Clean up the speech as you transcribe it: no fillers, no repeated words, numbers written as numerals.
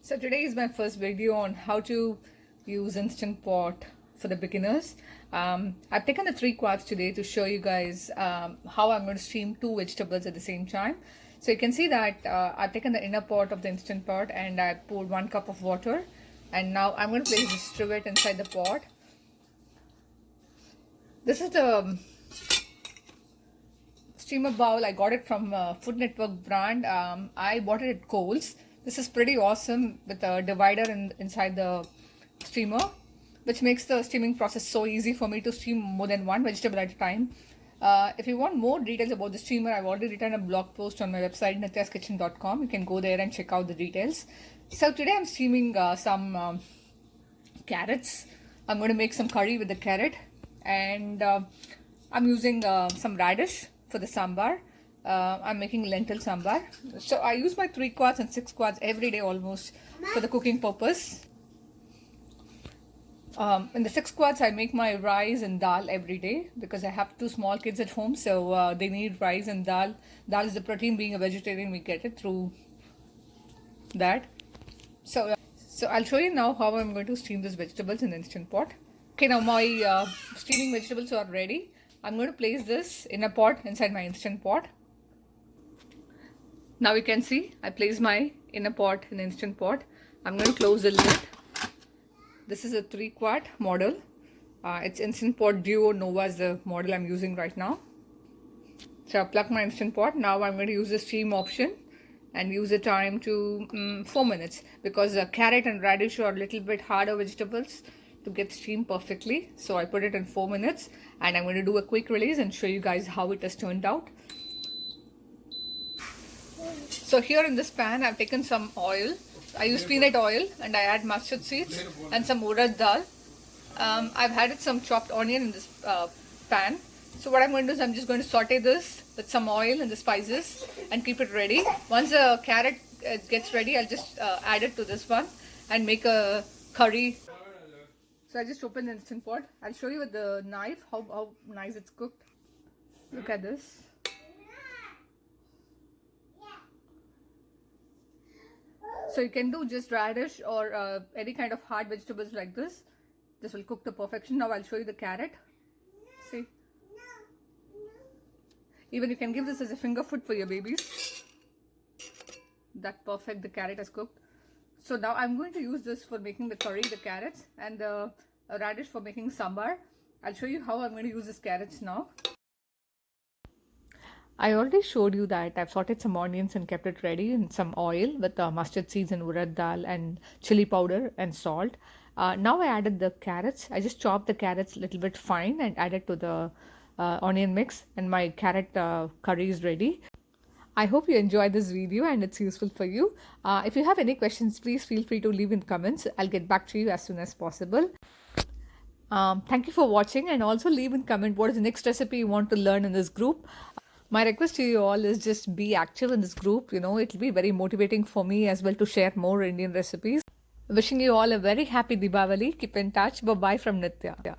So today is my first video on how to use Instant Pot for the beginners. I've taken the 3 quarts today to show you guys how I'm going to steam 2 vegetables at the same time. So you can see that I've taken the inner pot of the Instant Pot and I poured 1 cup of water, and now I'm going to place this trivet inside the pot. This is the steamer bowl. I got it from Food Network brand. I bought it at Kohl's. This is pretty awesome with a divider inside the steamer, which makes the steaming process so easy for me to steam more than one vegetable at a time. If you want more details about the steamer, I've already written a blog post on my website nityaskitchen.com. You can go there and check out the details. So today I'm steaming some carrots. I'm going to make some curry with the carrot, and I'm using some radish for the sambar. I'm making lentil sambar. So I use my 3 quarts and 6 quarts every day almost for the cooking purpose. In the 6 quarts, I make my rice and dal every day because I have 2 small kids at home, so they need rice and dal. Dal is the protein. Being a vegetarian, we get it through that. So I'll show you now how I'm going to steam these vegetables in the Instant Pot. Okay, now my steaming vegetables are ready. I'm going to place this in a pot inside my Instant Pot. Now you can see I place my inner pot in the Instant Pot. I'm going to close the lid. This is a 3 quart model. It's Instant Pot Duo Nova is the model I'm using right now. So I plug my Instant Pot. Now I'm going to use the steam option and use the time to 4 minutes, because the carrot and radish are a little bit harder vegetables to get steamed perfectly. So I put it in 4 minutes, and I'm going to do a quick release and show you guys how it has turned out. So here in this pan, I've taken some oil. I use peanut oil and I add mustard seeds and some urad dal. I've added some chopped onion in this pan. So what I'm going to do is I'm just going to saute this with some oil and the spices and keep it ready. Once the carrot gets ready, I'll just add it to this one and make a curry. So I just opened the Instant Pot. I'll show you with the knife how nice it's cooked. Look at this. So you can do just radish or any kind of hard vegetables like this. This will cook to perfection. Now I'll show you the carrot. See? Even you can give this as a finger food for your babies. That perfect, the carrot is cooked. So now I'm going to use this for making the curry, the carrots, and the radish for making sambar. I'll show you how I'm going to use these carrots now. I already showed you that I've sauteed some onions and kept it ready in some oil with mustard seeds and urad dal and chili powder and salt. Now I added the carrots. I just chopped the carrots a little bit fine and added to the onion mix, and my carrot curry is ready. I hope you enjoyed this video and it's useful for you. If you have any questions, please feel free to leave in comments. I'll get back to you as soon as possible. Thank you for watching, and also leave in comment what is the next recipe you want to learn in this group. My request to you all is just be active in this group. You know, it'll be very motivating for me as well to share more Indian recipes. Wishing you all a very happy Deepavali. Keep in touch. Bye-bye from Nitya.